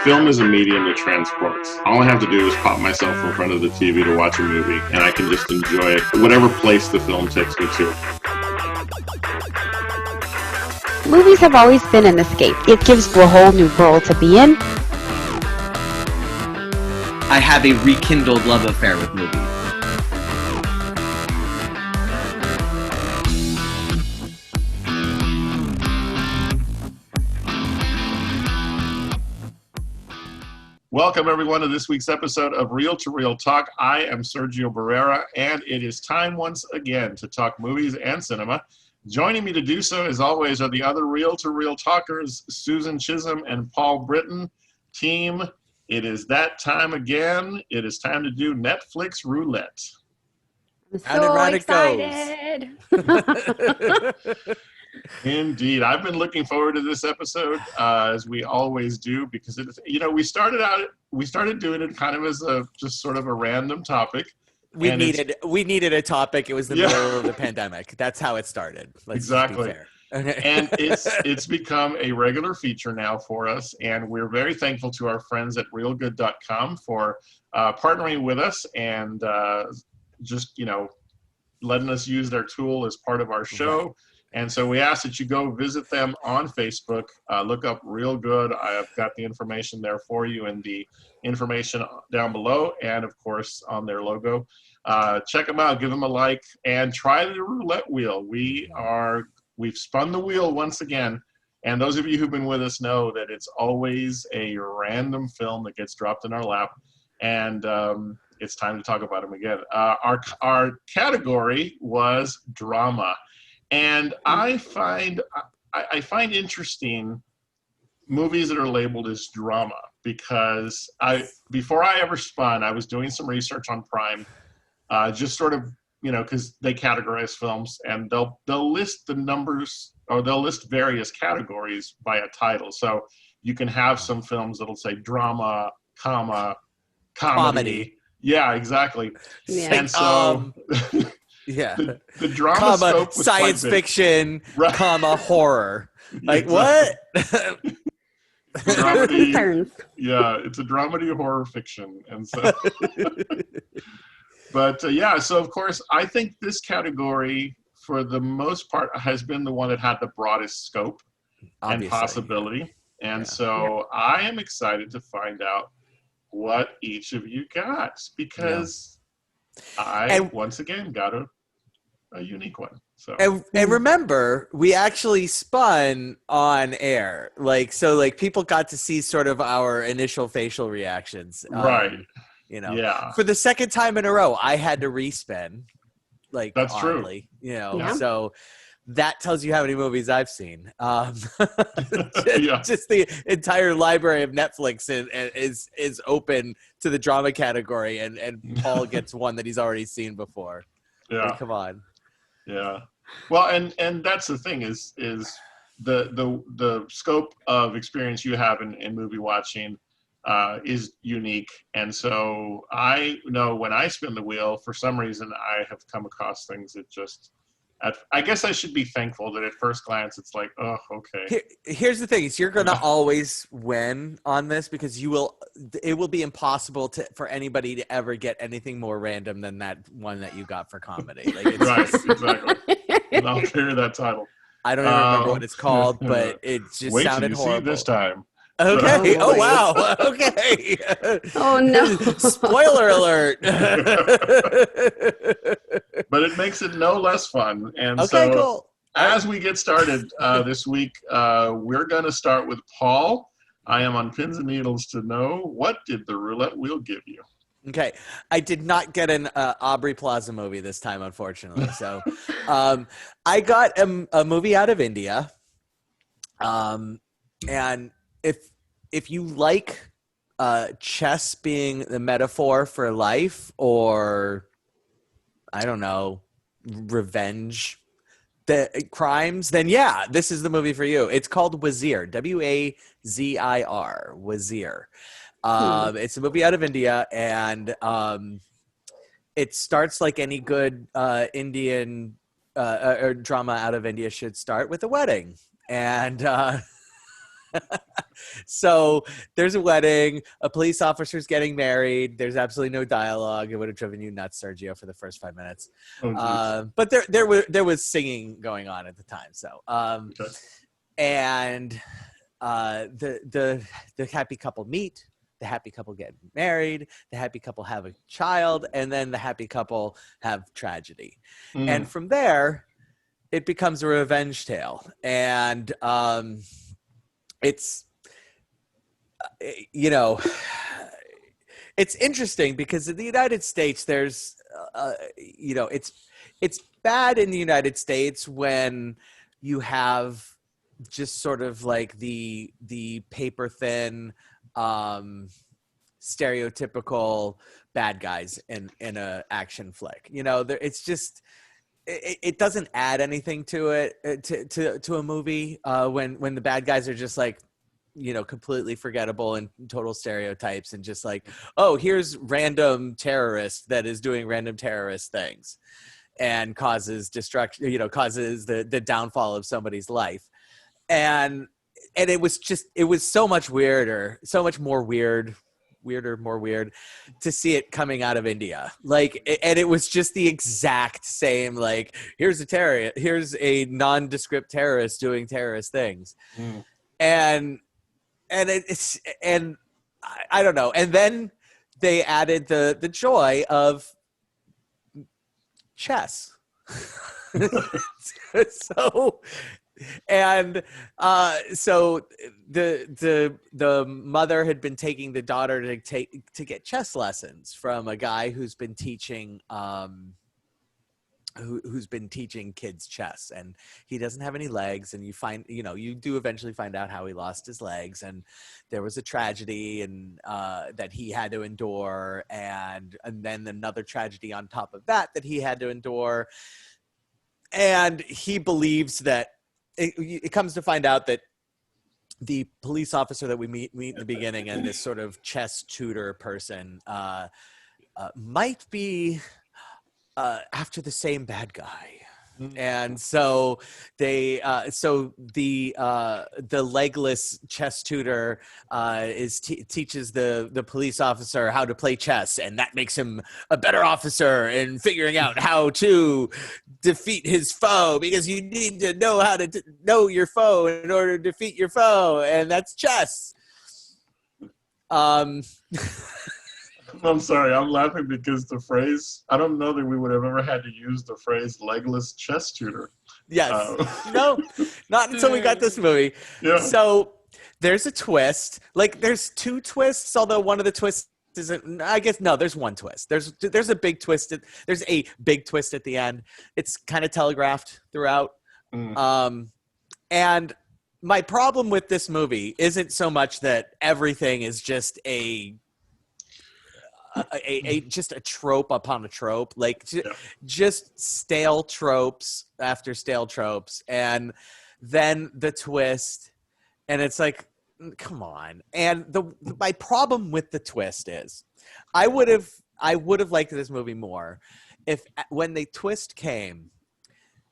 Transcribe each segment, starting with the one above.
Film is a medium that transports. All I have to do is pop myself in front of the TV to watch a movie, and I can just enjoy it, whatever place the film takes me to. Movies have always been an escape. It gives you a whole new world to be in. I have a rekindled love affair with movies. Welcome, everyone, to this week's episode of Reel to Reel Talk. I am Sergio Barrera, and it is time once again to talk movies and cinema. Joining me to do so, as always, are the other Reel to Reel talkers, Susan Chisholm and Paul Britton. Team, it is that time again. It is time to do Netflix Roulette. I'm so excited. Indeed. I've been looking forward to this episode, as we always do, because it's, we started doing it kind of as just sort of a random topic. We needed a topic. It was the middle of the pandemic. That's how it started. Let's just be fair. Okay. And it's become a regular feature now for us, and we're very thankful to our friends at realgood.com for partnering with us and just letting us use their tool as part of our show. Right. And so we ask that you go visit them on Facebook, look up Real Good. I've got the information there for you and the information down below, and of course on their logo. Check them out, give them a like, and try the roulette wheel. We've spun the wheel once again, and those of you who've been with us know that it's always a random film that gets dropped in our lap, and it's time to talk about them again. Our category was drama. And I find interesting movies that are labeled as drama because before I ever spun, I was doing some research on Prime, just sort of because they categorize films and they'll list the numbers or they'll list various categories by a title. So you can have some films that'll say drama, comedy. Yeah, exactly. Yeah. And so. Yeah. The drama scope was science fiction, right. Horror. Like what? Dramedy, yeah, it's a dramedy horror fiction, and so. But so of course, I think this category, for the most part, has been the one that had the broadest scope and possibility, and so I am excited to find out what each of you got because. Once again got a unique one. So and remember, we actually spun on air, so people got to see sort of our initial facial reactions, right? For the second time in a row, I had to respin. That's oddly, true. So. That tells you how many movies I've seen. Just the entire library of Netflix is open to the drama category, and Paul gets one that he's already seen before. Yeah, come on. Yeah, well, and that's the thing is the scope of experience you have in movie watching is unique, and so I know when I spin the wheel, for some reason I have come across things that just. I guess I should be thankful that at first glance it's like, oh, okay. Here's the thing: is you're gonna always win on this because it will be impossible for anybody to ever get anything more random than that one that you got for comedy. Right, exactly. And I'll carry that title. I don't even remember what it's called, but it just sounded horrible. Wait till you see this time. Okay. Oh wow. Okay. Oh no. Spoiler alert. But it makes it no less fun. And cool. As we get started this week, we're going to start with Paul. I am on pins and needles to know, what did the roulette wheel give you? Okay. I did not get an Aubrey Plaza movie this time, unfortunately. So I got a movie out of India. And if you like chess being the metaphor for life, or I don't know, revenge crimes, then this is the movie for you. It's called Wazir, Wazir, Wazir. It's a movie out of India, and it starts like any good Indian or drama out of India should start, with a wedding. And So there's a wedding, a police officer's getting married. There's absolutely no dialogue. It would have driven you nuts, Sergio, for the first 5 minutes. Oh, But there was singing going on at the time. So okay. and the happy couple meet. The happy couple get married. The happy couple have a child, and then the happy couple have tragedy. And from there, it becomes a revenge tale, and it's it's interesting because in the United States, there's it's bad in the United States when you have just sort of like the paper thin stereotypical bad guys in a action flick. It's just it doesn't add anything to it to a movie when the bad guys are just like completely forgettable and total stereotypes and just like, oh, here's random terrorist that is doing random terrorist things and causes destruction, causes the downfall of somebody's life. And it was so much weirder, so much more weird to see it coming out of India. And it was just the exact same, like, here's a nondescript terrorist doing terrorist things. And I don't know. And then they added the joy of chess. So the mother had been taking the daughter to get chess lessons from a guy who's been teaching who's been teaching kids chess, and he doesn't have any legs, and you do eventually find out how he lost his legs, and there was a tragedy and that he had to endure, and then another tragedy on top of that he had to endure. And he believes that it comes to find out that the police officer that we meet in the beginning and this sort of chess tutor person might be after the same bad guy. And so the legless chess tutor teaches the police officer how to play chess, and that makes him a better officer in figuring out how to defeat his foe, because you need to know how to know your foe in order to defeat your foe, and that's chess. I'm sorry, I'm laughing because the phrase, I don't know that we would have ever had to use the phrase legless chess tutor. Yes. No, not until we got this movie. Yeah. So there's a twist. Like, there's two twists, although one of the twists isn't, I guess, no, there's one twist. There's a big twist. There's a big twist at the end. It's kind of telegraphed throughout. And my problem with this movie isn't so much that everything is just just a trope upon a trope, like just stale tropes after stale tropes, and then the twist, and it's like, come on. And my problem with the twist is, I would have liked this movie more if when the twist came,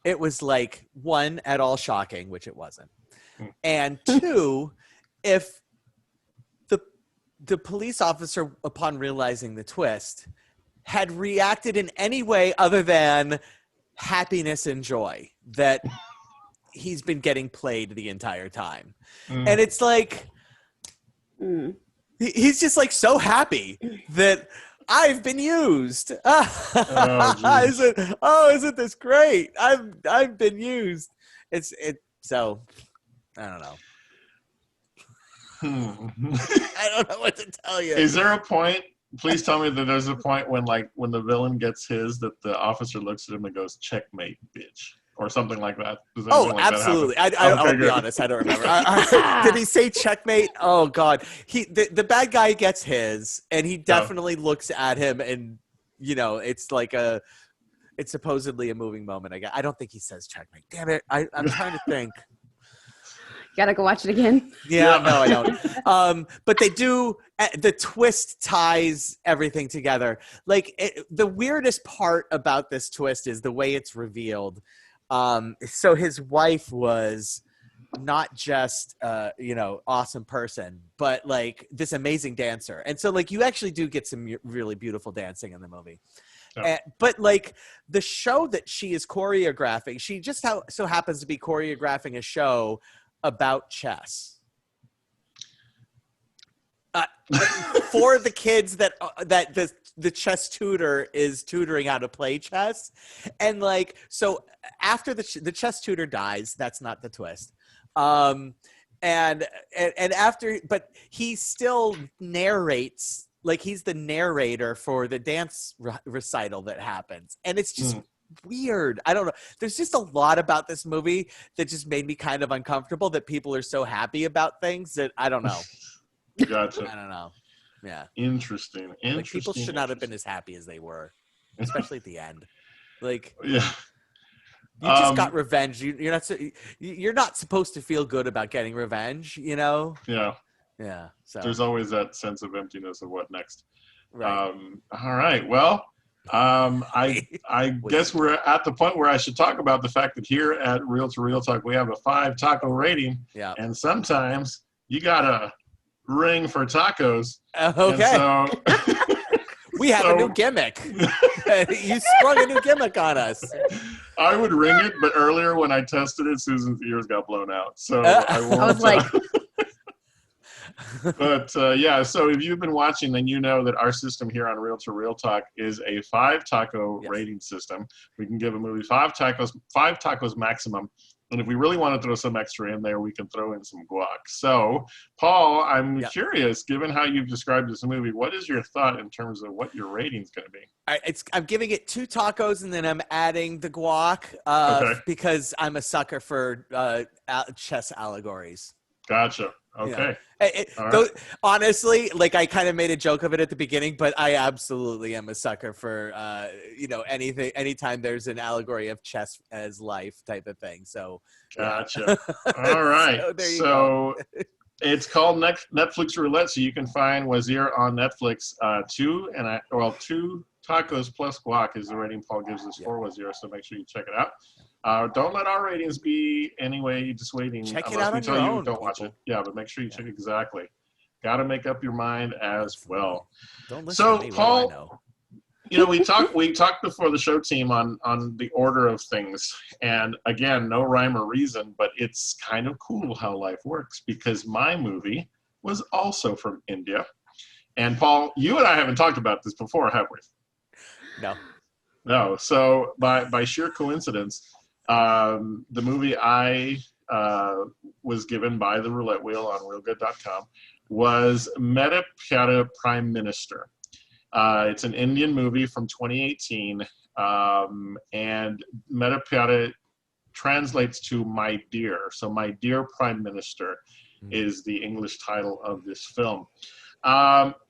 it was like, one, at all shocking, which it wasn't, and two, if the police officer, upon realizing the twist, had reacted in any way other than happiness and joy that he's been getting played the entire time. And it's like, he's just like so happy that I've been used. Isn't this great? I've been used. So I don't know. I don't know what to tell you. Is there a point? Please tell me that there's a point when the villain gets his, that the officer looks at him and goes, "Checkmate, bitch," or something like that. Absolutely. I'll be honest. I don't remember. Did he say checkmate? Oh God. The bad guy gets his, and he definitely looks at him, and it's like it's supposedly a moving moment. I don't think he says checkmate. Damn it. I'm trying to think. Gotta go watch it again. Yeah, no, I don't. But they do. The twist ties everything together. Like, the weirdest part about this twist is the way it's revealed. So his wife was not just awesome person, but like this amazing dancer. And so like you actually do get some really beautiful dancing in the movie. Yeah. But like the show that she is choreographing, she just so happens to be choreographing a show about chess. For the kids that the chess tutor is tutoring how to play chess. And like, so after the chess tutor dies, that's not the twist. And after, but he still narrates, like he's the narrator for the dance recital that happens. And it's just weird. I don't know. There's just a lot about this movie that just made me kind of uncomfortable, that people are so happy about things that I don't know. Gotcha. I don't know. Yeah. Interesting. Like people should not have been as happy as they were, especially at the end. Like, yeah. You just got revenge. You're not supposed to feel good about getting revenge, you know? Yeah. Yeah. So there's always that sense of emptiness of what next. Right. All right. Well, I guess we're at the point where I should talk about the fact that here at Real to Real Talk, we have a 5 taco rating. Yeah. And sometimes you gotta ring for tacos. Okay. And so we have a new gimmick. You sprung a new gimmick on us. I would ring it, but earlier when I tested it, Susan's ears got blown out. So I won't. I was like, But yeah, so if you've been watching, then you know that our system here on Real to Real Talk is a 5 taco rating system. We can give a movie 5 tacos maximum. And if we really want to throw some extra in there, we can throw in some guac. So, Paul, I'm curious, given how you've described this movie, what is your thought in terms of what your rating is going to be? I'm giving it 2 tacos, and then I'm adding the guac because I'm a sucker for chess allegories. Gotcha. Okay. Honestly, like I kind of made a joke of it at the beginning, but I absolutely am a sucker for anything. Anytime there's an allegory of chess as life type of thing. So gotcha. All right. So it's called Netflix Roulette. So you can find Wazir on Netflix. 2 tacos plus guac is the rating Paul gives us for Wazir. So make sure you check it out. Don't let our ratings be anyway dissuading. Check it out on your own. Don't watch it. Yeah, but make sure you check exactly. Got to make up your mind as well. Don't listen to me. Paul, we talked before the show team on the order of things, and again, no rhyme or reason, but it's kind of cool how life works because my movie was also from India, and Paul, you and I haven't talked about this before, have we? No. So by sheer coincidence. The movie I was given by the roulette wheel on realgood.com was Mera Pyara Prime Minister. It's an Indian movie from 2018, and Mera Pyara translates to My Dear. So My Dear Prime Minister is the English title of this film.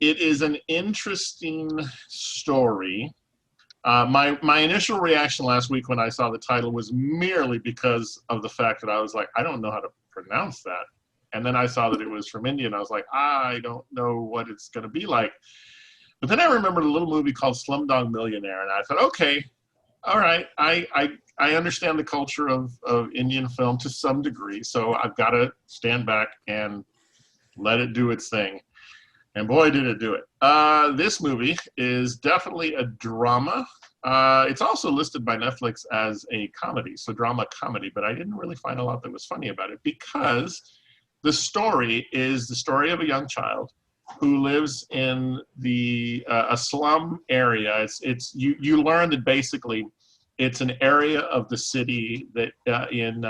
It is an interesting story. My initial reaction last week when I saw the title was merely because of the fact that I was like, I don't know how to pronounce that. And then I saw that it was from India, and I was like, I don't know what it's going to be like. But then I remembered a little movie called Slumdog Millionaire, and I thought, okay, all right, I understand the culture of Indian film to some degree, so I've got to stand back and let it do its thing. And boy, did it do it. This movie is definitely a drama. It's also listed by Netflix as a comedy, so drama comedy, but I didn't really find a lot that was funny about it because the story is the story of a young child who lives in a slum area. You learn that basically it's an area of the city that in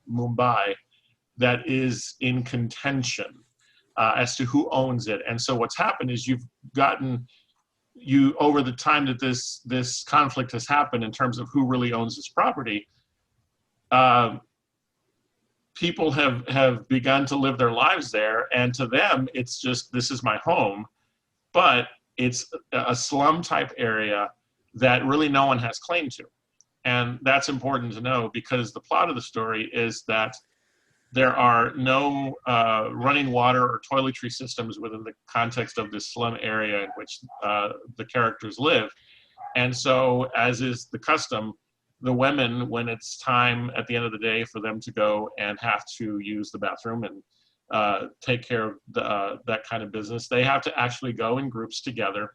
Mumbai that is in contention. As to who owns it. And so what's happened is over the time that this conflict has happened in terms of who really owns this property, people have begun to live their lives there, and to them it's just, this is my home, but it's a slum type area that really no one has claim to. And that's important to know because the plot of the story is that there are no running water or toiletry systems within the context of this slum area in which the characters live. And so, as is the custom, the women, when it's time at the end of the day for them to go and have to use the bathroom and take care of that kind of business, they have to actually go in groups together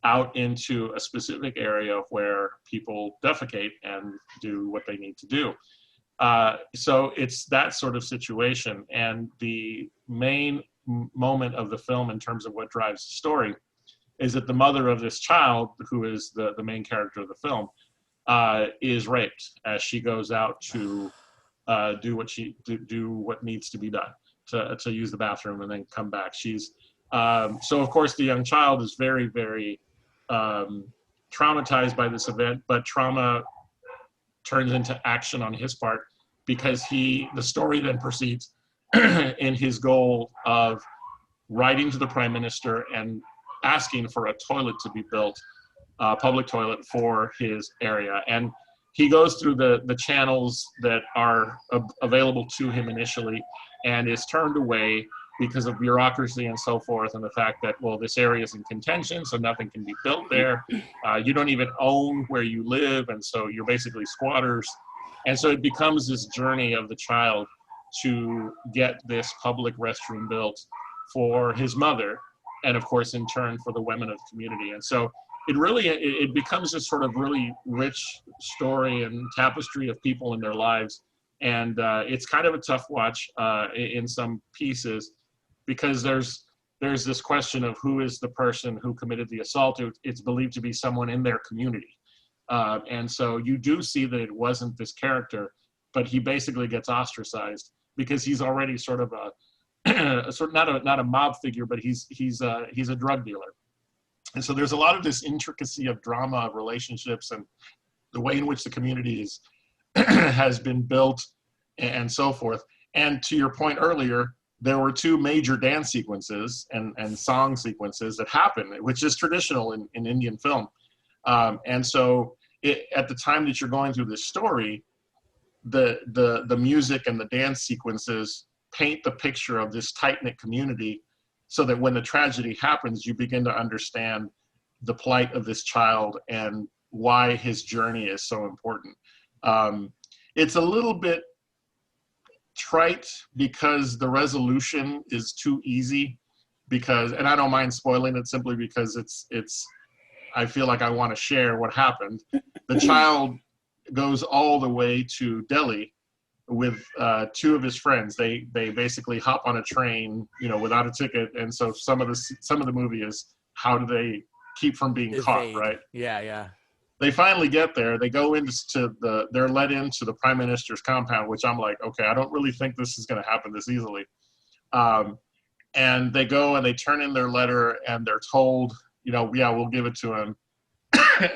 out into a specific area where people defecate and do what they need to do. So it's that sort of situation. And the main moment of the film in terms of what drives the story is that the mother of this child, who is the main character of the film, is raped as she goes out to do what needs to be done to use the bathroom and then come back. She's so of course the young child is very, very traumatized by this event, but trauma turns into action on his part because the story then proceeds in his goal of writing to the prime minister and asking for a toilet to be built, a public toilet for his area. And he goes through the channels that are available to him initially and is turned away because of bureaucracy and so forth, and the fact that, well, this area is in contention, so nothing can be built there. You don't even own where you live, and so you're basically squatters. And so it becomes this journey of the child to get this public restroom built for his mother, and of course, in turn, for the women of the community. And so it becomes this sort of really rich story and tapestry of people in their lives. And it's kind of a tough watch in some pieces, because there's this question of who is the person who committed the assault. It's believed to be someone in their community. And so you do see that it wasn't this character, but he basically gets ostracized because he's already sort of not a mob figure, but he's a drug dealer. And so there's a lot of this intricacy of drama, of relationships, and the way in which the community has been built and so forth. And to your point earlier, there were two major dance sequences and song sequences that happen, which is traditional in Indian film. And so at the time that you're going through this story, the music and the dance sequences paint the picture of this tight-knit community, so that when the tragedy happens, you begin to understand the plight of this child and why his journey is so important. It's a little bit trite because the resolution is too easy, and I don't mind spoiling it simply because I feel like I want to share what happened. The child goes all the way to Delhi with two of his friends. They basically hop on a train, without a ticket, and so some of the movie is how do they keep from being caught, right? Yeah. They finally get there. They go they're let into the prime minister's compound, which I'm like, okay, I don't really think this is going to happen this easily. And they go and they turn in their letter, and they're told, yeah, we'll give it to him.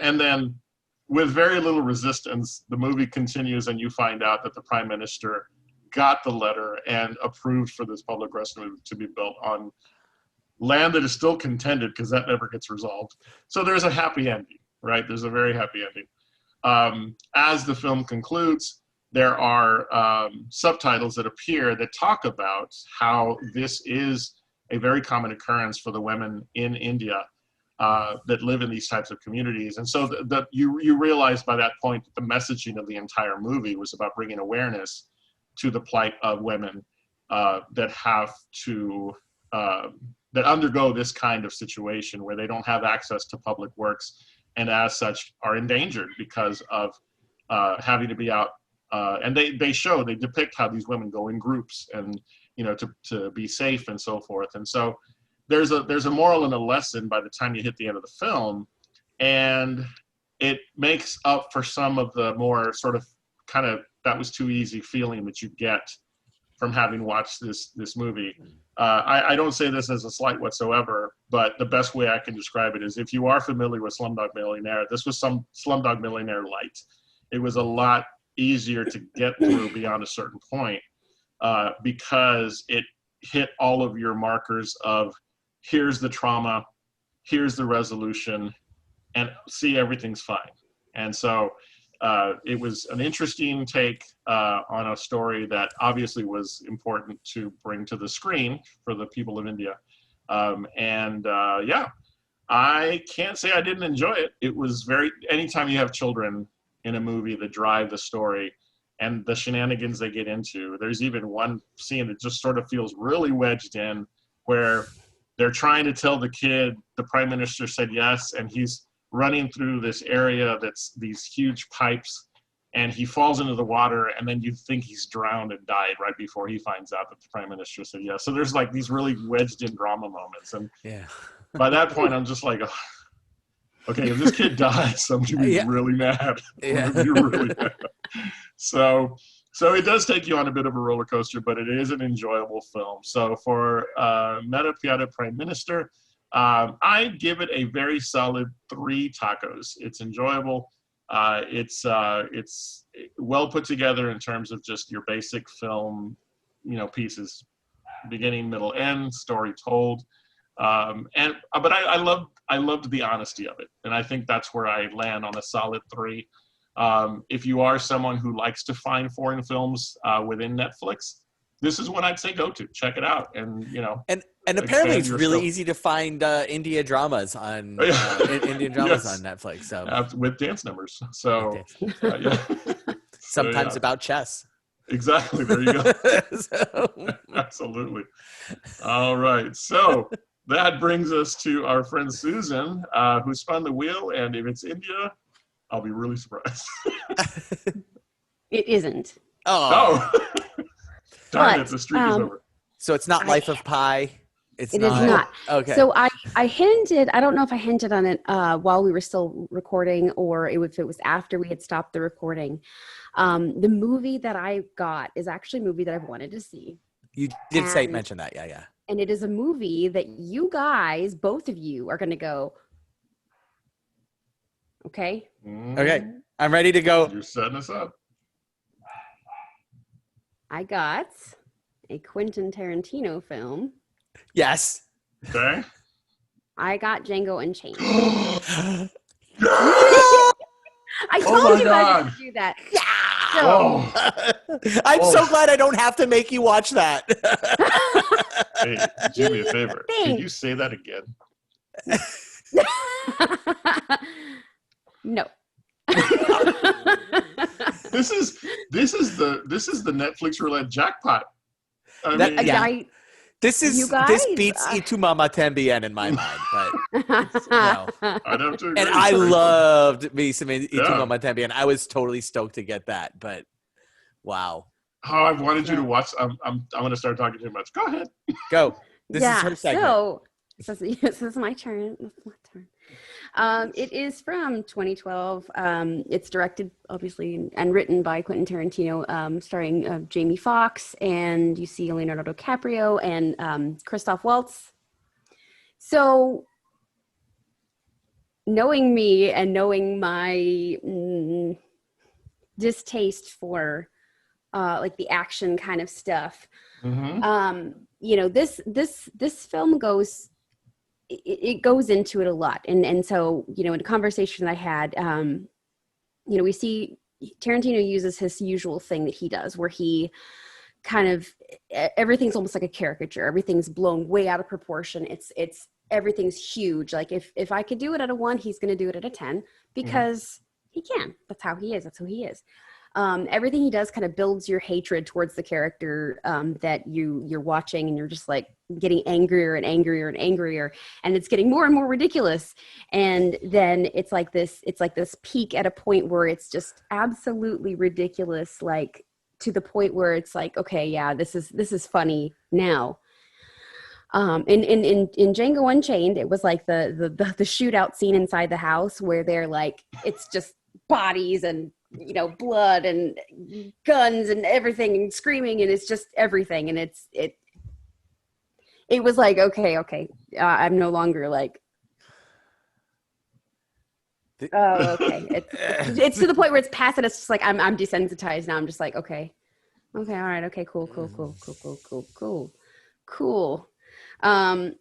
And then with very little resistance, the movie continues, and you find out that the prime minister got the letter and approved for this public restroom to be built on land that is still contended, because that never gets resolved. So there's a happy ending, right? There's a very happy ending. As the film concludes, there are subtitles that appear that talk about how this is a very common occurrence for the women in India that live in these types of communities. And so you realize by that point that the messaging of the entire movie was about bringing awareness to the plight of women that have to that undergo this kind of situation where they don't have access to public works, and as such are endangered because of having to be out. And they depict how these women go in groups and, to be safe and so forth. And so there's a moral and a lesson by the time you hit the end of the film, and it makes up for some of the more sort of kind of that was too easy feeling that you get from having watched this movie. I don't say this as a slight whatsoever, but the best way I can describe it is, if you are familiar with Slumdog Millionaire, this was some Slumdog Millionaire light. It was a lot easier to get through beyond a certain point because it hit all of your markers of here's the trauma, here's the resolution, and see, everything's fine. And so it was an interesting take on a story that obviously was important to bring to the screen for the people of India. I can't say I didn't enjoy it. It was anytime you have children, in a movie that drive the story and the shenanigans they get into. There's even one scene that just sort of feels really wedged in where they're trying to tell the kid the prime minister said yes, and he's running through this area that's these huge pipes, and he falls into the water, and then you think he's drowned and died right before he finds out that the prime minister said yes. So there's like these really wedged in drama moments. And by that point, I'm just like, oh, okay, if this kid dies, I'm going to be really mad. I'm going to be really mad. So it does take you on a bit of a roller coaster, but it is an enjoyable film. So for Meta Piata Prime Minister, I give it a very solid 3 tacos. It's enjoyable. It's well put together in terms of just your basic film, pieces, beginning, middle, end, story told. But I loved the honesty of it, and I think that's where I land on a solid 3. If you are someone who likes to find foreign films within Netflix, this is one I'd say go to. Check it out, and and apparently it's really easy to find Indian dramas on Indian dramas on Netflix. So with dance numbers. So sometimes about chess. Exactly. There you go. Absolutely. All right. So that brings us to our friend Susan, who spun the wheel. And if it's India, I'll be really surprised. It isn't. Oh. Darn it, the streak is over. So it's not Life of Pi. It is not. Okay. So I hinted, I don't know if I hinted on it while we were still recording or if it was after we had stopped the recording. The movie that I got is actually a movie that I've wanted to see. You did mention that. Yeah. And it is a movie that you guys, both of you, are going to go, okay? Okay. I'm ready to go. You're setting us up. I got a Quentin Tarantino film. Yes. Okay. I got Django Unchained. Yes! I told you I would do that. Yeah. So, I'm so glad I don't have to make you watch that. Hey, do me a favor. Can you say that again? No. This is the Netflix Roulette jackpot. This beats Itu Mama Tambien in my mind, but no. I'd have to agree. And I loved me some Itu Mama Tambien. I was totally stoked to get that, but wow. Oh, I've wanted you to watch. I'm going to start talking too much. Go ahead. Go. This is her segment. So this is my turn. It is from 2012. It's directed, obviously, and written by Quentin Tarantino, starring Jamie Foxx, and you see Leonardo DiCaprio and Christoph Waltz. So, knowing me and knowing my distaste for like the action kind of stuff, this film goes. It goes into it a lot. And so, in a conversation I had, we see Tarantino uses his usual thing that he does where he kind of, everything's almost like a caricature. Everything's blown way out of proportion. It's everything's huge. Like if I could do it at a 1, he's going to do it at a 10 because he can. That's how he is. That's who he is. Everything he does kind of builds your hatred towards the character that you're watching, and you're just like getting angrier and angrier and angrier, and it's getting more and more ridiculous. And then it's like this peak at a point where it's just absolutely ridiculous, like to the point where it's like, okay, yeah, this is funny now. In Django Unchained, it was like the shootout scene inside the house where they're like, it's just bodies and blood and guns and everything and screaming, and it's just everything. And it was like, okay. I'm no longer like, oh, okay. It's to the point where it's past it. It's just like, I'm desensitized now. I'm just like, okay. All right. Okay, cool.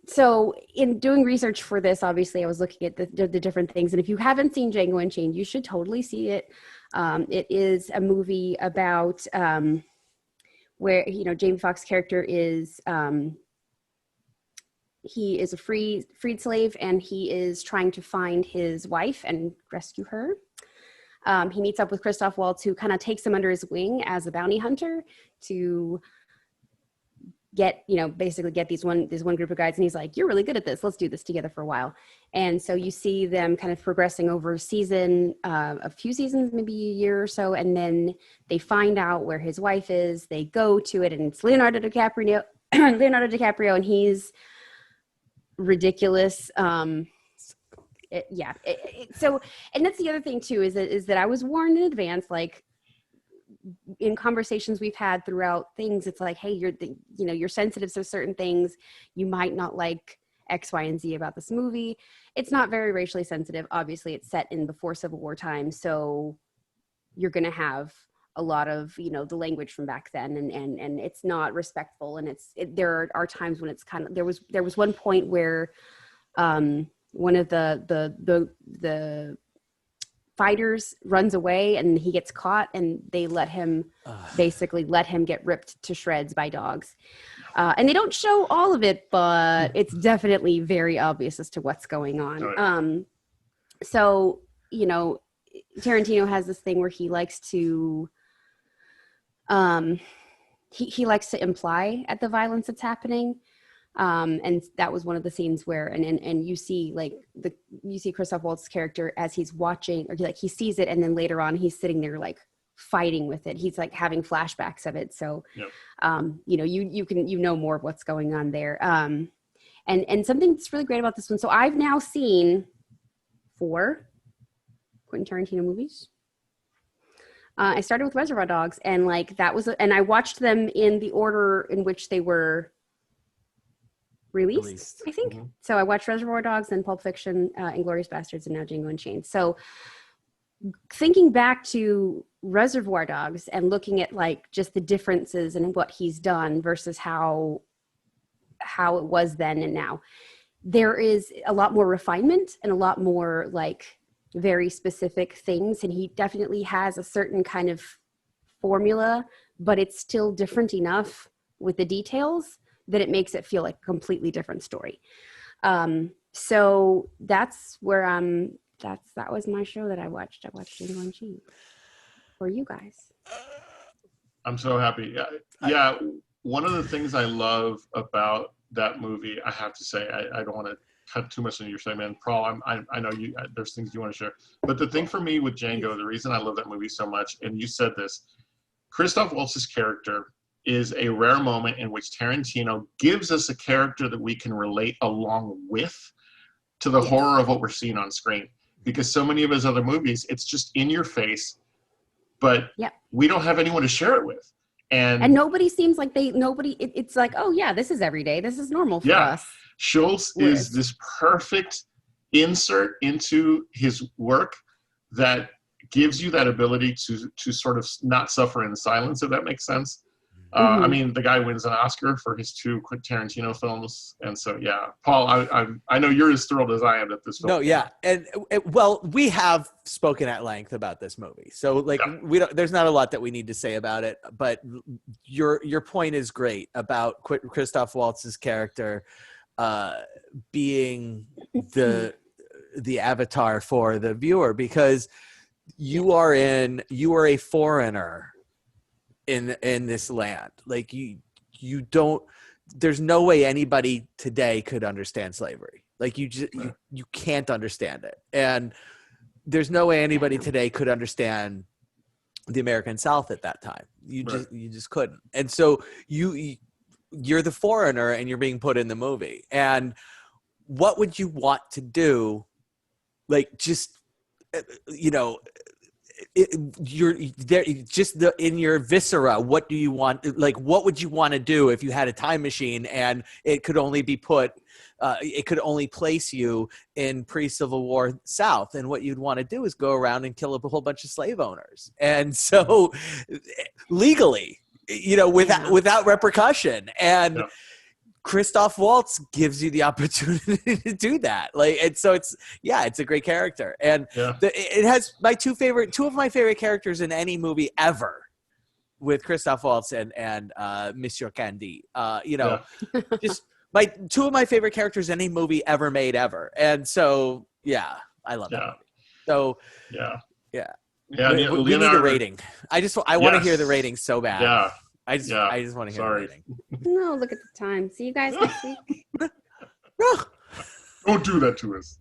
So in doing research for this, obviously I was looking at the different things. And if you haven't seen Django Unchained, you should totally see it. It is a movie about where, Jamie Foxx's character is, he is a freed slave, and he is trying to find his wife and rescue her. He meets up with Christoph Waltz, who kind of takes him under his wing as a bounty hunter to get, basically get this one group of guys. And he's like, you're really good at this. Let's do this together for a while. And so you see them kind of progressing over a few seasons, maybe a year or so. And then they find out where his wife is. They go to it, and it's Leonardo DiCaprio, and he's ridiculous. So, and that's the other thing too, is that I was warned in advance, like, in conversations we've had throughout things, it's like, hey, you're sensitive to certain things. You might not like X, Y, and Z about this movie. It's not very racially sensitive. Obviously, it's set in before Civil War time, so you're going to have a lot of, the language from back then, and it's not respectful. And there are times when it's kind of, there was one point where one of the fighters runs away, and he gets caught, and they basically let him get ripped to shreds by dogs. And they don't show all of it, but it's definitely very obvious as to what's going on. So, Tarantino has this thing where he likes to, he likes to imply at the violence that's happening. And that was one of the scenes where, and you see you see Christoph Waltz's character as he's watching, or like he sees it, and then later on he's sitting there like fighting with it. He's like having flashbacks of it. So, you can more of what's going on there. And something that's really great about this one. So I've now seen 4 Quentin Tarantino movies. I started with Reservoir Dogs, and and I watched them in the order in which they were released, I think. Mm-hmm. So I watched Reservoir Dogs, then Pulp Fiction, Inglourious Bastards, and now Django Unchained. So thinking back to Reservoir Dogs and looking at just the differences in what he's done versus how it was then and now, there is a lot more refinement and a lot more very specific things. And he definitely has a certain kind of formula, but it's still different enough with the details that it makes it feel like a completely different story. So that's where that was my show that I watched. I watched Django Unchained for you guys. I'm so happy. Yeah. One of the things I love about that movie, I have to say, I don't want to cut too much into your segment. Paul, I know you. There's things you want to share, but the thing for me with Django, the reason I love that movie so much, and you said this, Christoph Waltz's character is a rare moment in which Tarantino gives us a character that we can relate along with to the horror of what we're seeing on screen. Because so many of his other movies, it's just in your face, but we don't have anyone to share it with. And nobody seems like it's like, oh yeah, this is everyday. This is normal for us. Schultz is this perfect insert into his work that gives you that ability to sort of not suffer in silence, if that makes sense. I mean, the guy wins an Oscar for his 2 Tarantino films, and so Paul, I know you're as thrilled as I am at this film. No, yeah, and well, we have spoken at length about this movie, so there's not a lot that we need to say about it. But your point is great about Christoph Waltz's character being the avatar for the viewer, because you are a foreigner in this land. You don't, there's no way anybody today could understand slavery. You can't understand it. And there's no way anybody today could understand the American South at that time. You just couldn't. And so you're the foreigner, and you're being put in the movie. And what would you want to do? You're there, just in your viscera. What do you want? What would you want to do if you had a time machine and it could only be it could only place you in pre-Civil War South? And what you'd want to do is go around and kill a whole bunch of slave owners. And so legally, without repercussion. And Christoph Waltz gives you the opportunity to do that. And so it's a great character. And it has two of my favorite characters in any movie ever, with Christoph Waltz and Monsieur Candy. Just two of my favorite characters in any movie ever made ever. And so, I love that movie. So, Yeah, We need a Leonardo. rating. I want to hear the Yes. rating so bad. Yeah. I just want to hear the rating. No, look at the time. See you guys next week. Don't do that to us.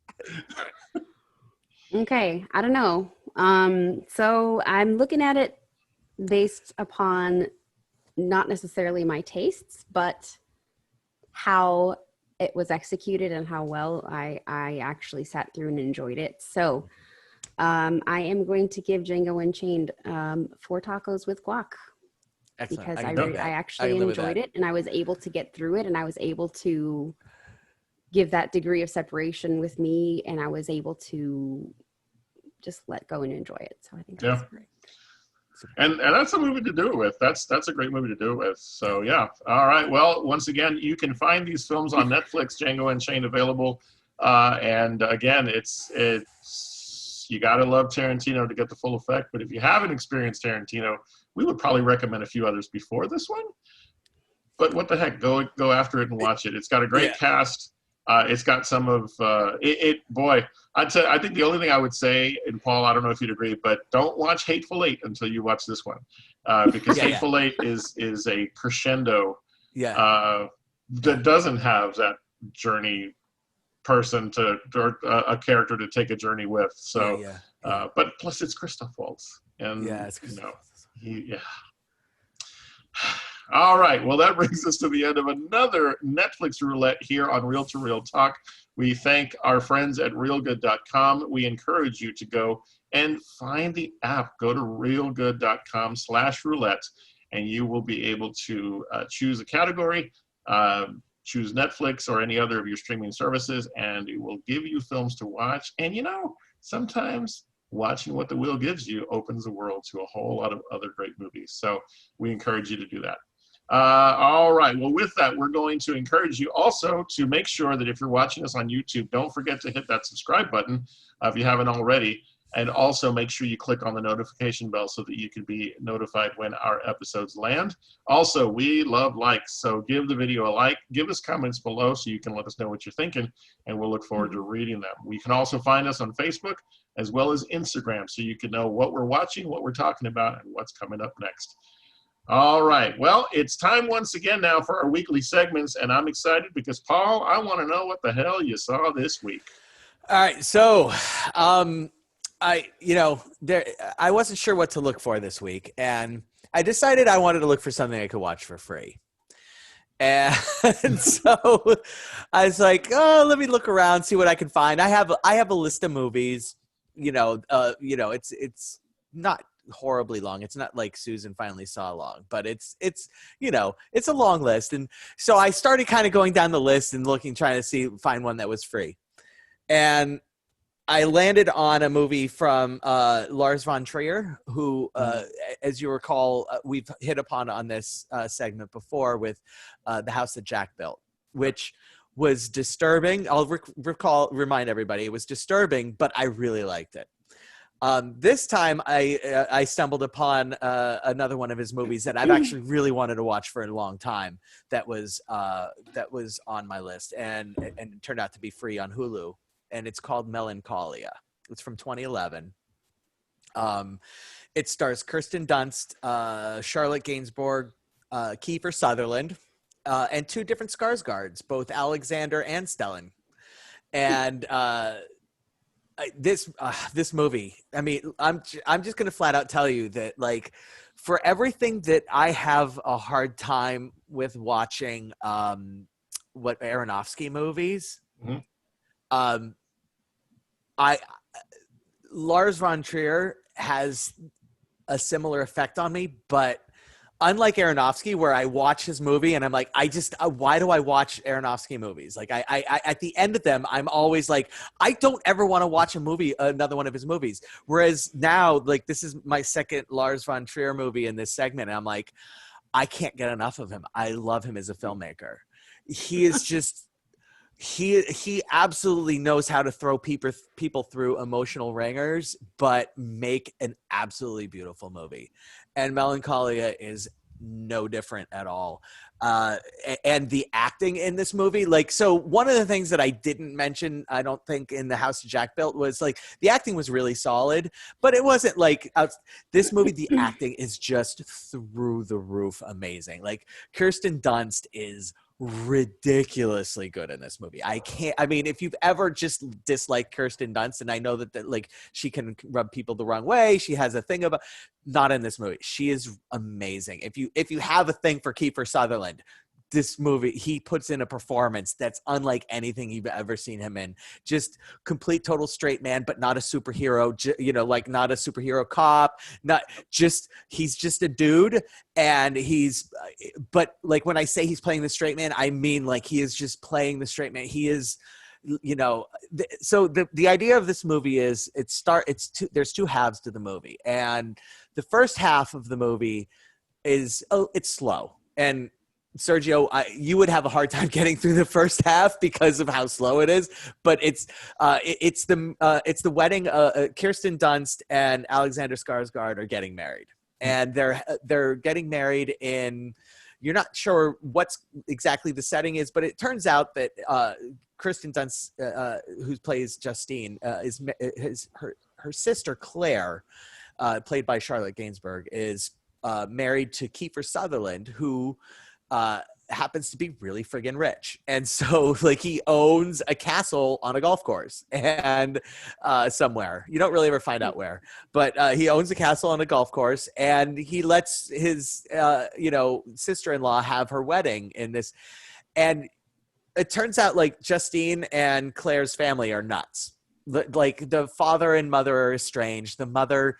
Okay, I don't know. So I'm looking at it based upon not necessarily my tastes, but how it was executed and how well I actually sat through and enjoyed it. So I am going to give Django Unchained 4 tacos with guac. Excellent. Because I I actually enjoyed it, and I was able to get through it, and I was able to give that degree of separation with me, and I was able to just let go and enjoy it. So I think that's great. And that's a movie to do it with. That's a great movie to do it with. So yeah. All right. Well, once again, you can find these films on Netflix, Django Unchained available. And again, it's you gotta love Tarantino to get the full effect. But if you haven't experienced Tarantino, we would probably recommend a few others before this one. But what the heck, go after it and watch it. It's got a great cast. It's got some of boy. I think the only thing I would say, and Paul, I don't know if you'd agree, but don't watch Hateful Eight until you watch this one, because Hateful Eight is a crescendo that doesn't have that journey person or a character to take a journey with. So, but plus it's Christoph Waltz, and it's All right. Well, that brings us to the end of another Netflix Roulette here on Real to Real Talk. We thank our friends at realgood.com. We encourage you to go and find the app. Go to realgood.com/roulette, and you will be able to choose a category, choose Netflix or any other of your streaming services, and it will give you films to watch. And, sometimes watching what the wheel gives you opens the world to a whole lot of other great movies. So we encourage you to do that. All right. Well, with that, we're going to encourage you also to make sure that if you're watching us on YouTube, don't forget to hit that subscribe button if you haven't already. And also make sure you click on the notification bell so that you can be notified when our episodes land. Also, we love likes. So give the video a like. Give us comments below so you can let us know what you're thinking, and we'll look forward to reading them. You can also find us on Facebook as well as Instagram so you can know what we're watching, what we're talking about, and what's coming up next. All right. Well, it's time once again now for our weekly segments, and I'm excited because, Paul, I want to know what the hell you saw this week. All right. So, I wasn't sure what to look for this week, and I decided I wanted to look for something I could watch for free. And so I was like, oh, let me look around, see what I can find. I have a list of movies, it's not horribly long. It's not like Susan Finally Saw long, but it's a long list. And so I started kind of going down the list and trying to find one that was free. And I landed on a movie from Lars von Trier, who, as you recall, we've hit upon on this segment before with The House That Jack Built, which was disturbing. I'll remind everybody it was disturbing, but I really liked it. This time I stumbled upon another one of his movies that I've actually really wanted to watch for a long time. That was on my list and it turned out to be free on Hulu. And it's called Melancholia. It's from 2011. It stars Kirsten Dunst, Charlotte Gainsbourg, Kiefer Sutherland, and 2 different Skarsgårds, both Alexander and Stellan. And this movie, I mean, I'm just gonna flat out tell you that, like, for everything that I have a hard time with watching, what Aronofsky movies. Mm-hmm. Lars von Trier has a similar effect on me, but unlike Aronofsky, where I watch his movie and I'm like, why do I watch Aronofsky movies? Like I at the end of them, I'm always like, I don't ever want to watch another one of his movies. Whereas now, like, this is my second Lars von Trier movie in this segment. And I'm like, I can't get enough of him. I love him as a filmmaker. He is just, he absolutely knows how to throw people through emotional ringers, but make an absolutely beautiful movie. And Melancholia is no different at all. And the acting in this movie, like, so one of the things that I didn't mention, I don't think, in The House Jack Built was like the acting was really solid, but it wasn't like this movie. The acting is just through the roof amazing. Like Kirsten Dunst is ridiculously good in this movie. I mean, if you've ever just disliked Kirsten Dunst, and I know that like she can rub people the wrong way, she has a thing about, not in this movie. She is amazing. If you have a thing for Kiefer Sutherland, this movie, he puts in a performance that's unlike anything you've ever seen him in. Just complete total straight man, but not a superhero, like not a superhero cop, he's just a dude. And but like when I say he's playing the straight man, I mean like he is just playing the straight man. He is, so the idea of this movie is there's two halves to the movie. And the first half of the movie is, it's slow. And Sergio, you would have a hard time getting through the first half because of how slow it is. But it's the wedding. Kirsten Dunst and Alexander Skarsgård are getting married, and they're getting married in. You're not sure what's exactly the setting is, but it turns out that Kirsten Dunst, who plays Justine, her sister Claire, played by Charlotte Gainsbourg, is married to Kiefer Sutherland, who happens to be really friggin' rich. And so like he owns a castle on a golf course and somewhere. You don't really ever find out where, but he owns a castle on a golf course, and he lets his sister-in-law have her wedding in this. And it turns out like Justine and Claire's family are nuts. Like the father and mother are estranged. The mother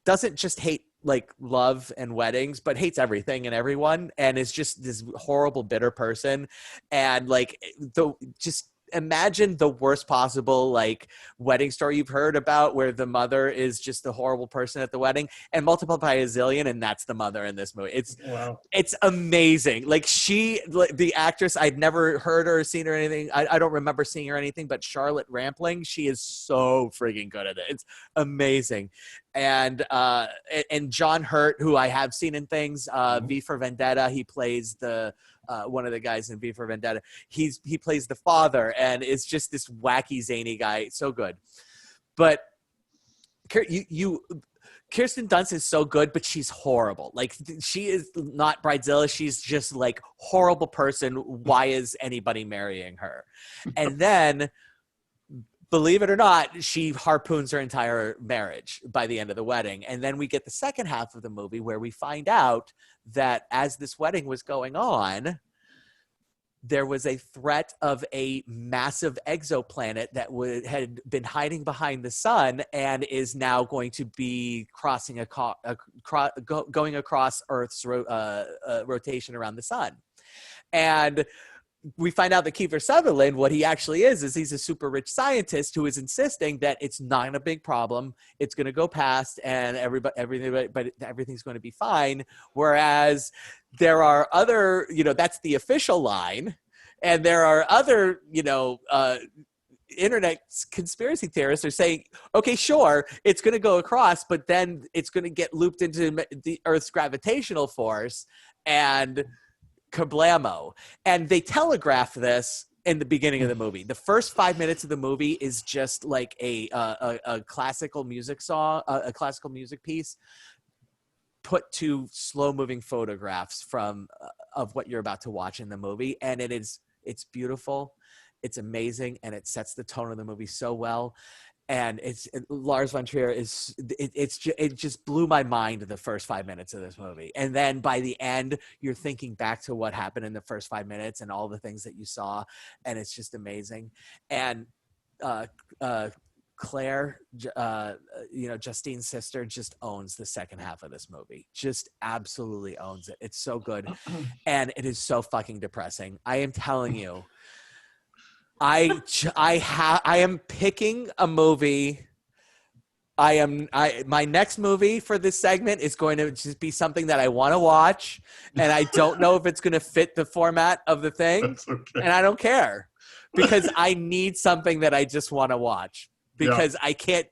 doesn't just hate like love and weddings, but hates everything and everyone, and is just this horrible, bitter person. And like just imagine the worst possible like wedding story you've heard about, where the mother is just the horrible person at the wedding, and multiply by a zillion, and that's the mother in this movie. It's amazing. Like the actress, I'd never heard her or seen her or anything. I don't remember seeing her anything, but Charlotte Rampling, she is so freaking good at it. It's amazing. And John Hurt, who I have seen in things, V for Vendetta, he plays one of the guys in V for Vendetta. He plays the father, and is just this wacky, zany guy. So good. But Kirsten Dunst is so good, but she's horrible. Like she is not Bridezilla. She's just like horrible person. Why is anybody marrying her? And then, believe it or not, she harpoons her entire marriage by the end of the wedding. And then we get the second half of the movie where we find out that as this wedding was going on, there was a threat of a massive exoplanet that had been hiding behind the sun and is now going to be going across Earth's rotation around the sun. And we find out that Kiefer Sutherland, what he actually is he's a super rich scientist who is insisting that it's not a big problem. It's going to go past, and everything's going to be fine. Whereas there are other, that's the official line, and there are other, internet conspiracy theorists are saying, okay, sure, it's going to go across, but then it's going to get looped into the Earth's gravitational force, and kablamo. And they telegraph this in the beginning of the movie. The first 5 minutes of the movie is just like a classical music song, a classical music piece put to slow moving photographs of what you're about to watch in the movie. And it's beautiful. It's amazing. And it sets the tone of the movie so well. And Lars von Trier it just blew my mind the first 5 minutes of this movie. And then by the end, you're thinking back to what happened in the first 5 minutes and all the things that you saw. And it's just amazing. And Claire, Justine's sister, just owns the second half of this movie. Just absolutely owns it. It's so good. And it is so fucking depressing. I am telling you. I am picking a movie. My next movie for this segment is going to just be something that I want to watch, and I don't know if it's going to fit the format of the thing. That's okay. And I don't care, because I need something that I just want to watch. because I can't.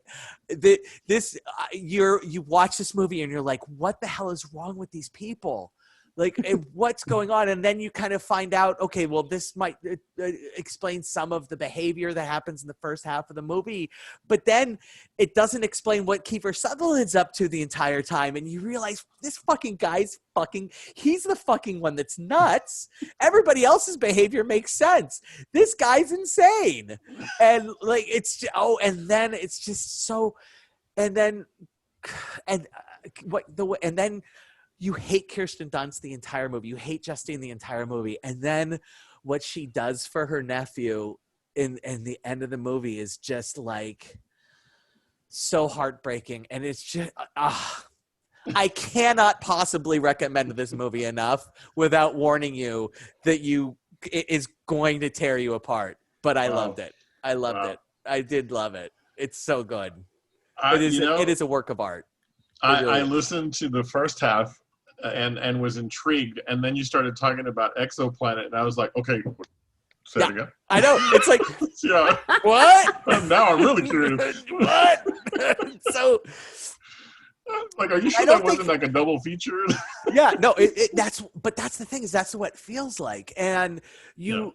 You watch this movie and you're like, what the hell is wrong with these people? Like, what's going on? And then you kind of find out, okay, well, this might explain some of the behavior that happens in the first half of the movie, but then it doesn't explain what Kiefer Sutherland's up to the entire time. And you realize this fucking guy's he's the fucking one that's nuts. Everybody else's behavior makes sense. This guy's insane. And like, and then it's just so, and then you hate Kirsten Dunst the entire movie. You hate Justine the entire movie. And then what she does for her nephew in the end of the movie is just like so heartbreaking. And it's just, I cannot possibly recommend this movie enough without warning you that it is going to tear you apart. But I loved it. I loved it. I did love it. It's so good. It is a work of art. I listened to the first half and was intrigued, and then you started talking about Exoplanet, and I was like, okay, say it again. I know. It's like, yeah. What? Now I'm really curious. What? So, like, are you sure that wasn't like a double feature? Yeah, no, but that's the thing, is that's what it feels like. And you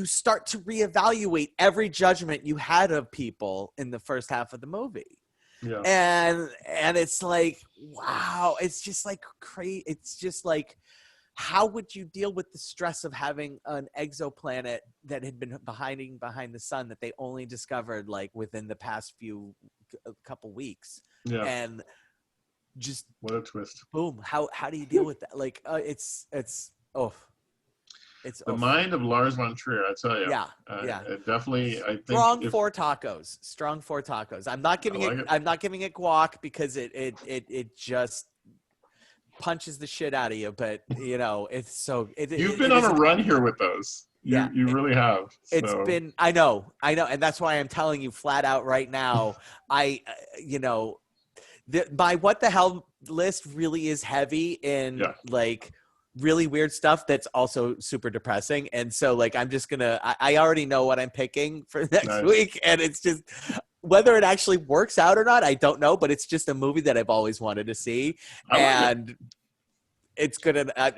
start to reevaluate every judgment you had of people in the first half of the movie. Yeah. And it's like, wow, it's just like crazy. It's just like, how would you deal with the stress of having an exoplanet that had been behind the sun that they only discovered like within the past couple weeks? Yeah. And just what a twist. Boom. How do you deal with that? Like, it's the mind of Lars von Trier, I tell you. Yeah, It definitely, I think. Strong four tacos. I'm not giving it guac because it just punches the shit out of you. But it's so. You've been on a run here with those. You really have. So. It's been. I know, and that's why I'm telling you flat out right now. My what the hell list really is heavy in like really weird stuff that's also super depressing. And so like, I'm just gonna, I already know what I'm picking for next week. And it's just, whether it actually works out or not, I don't know, but it's just a movie that I've always wanted to see. It's gonna, I'm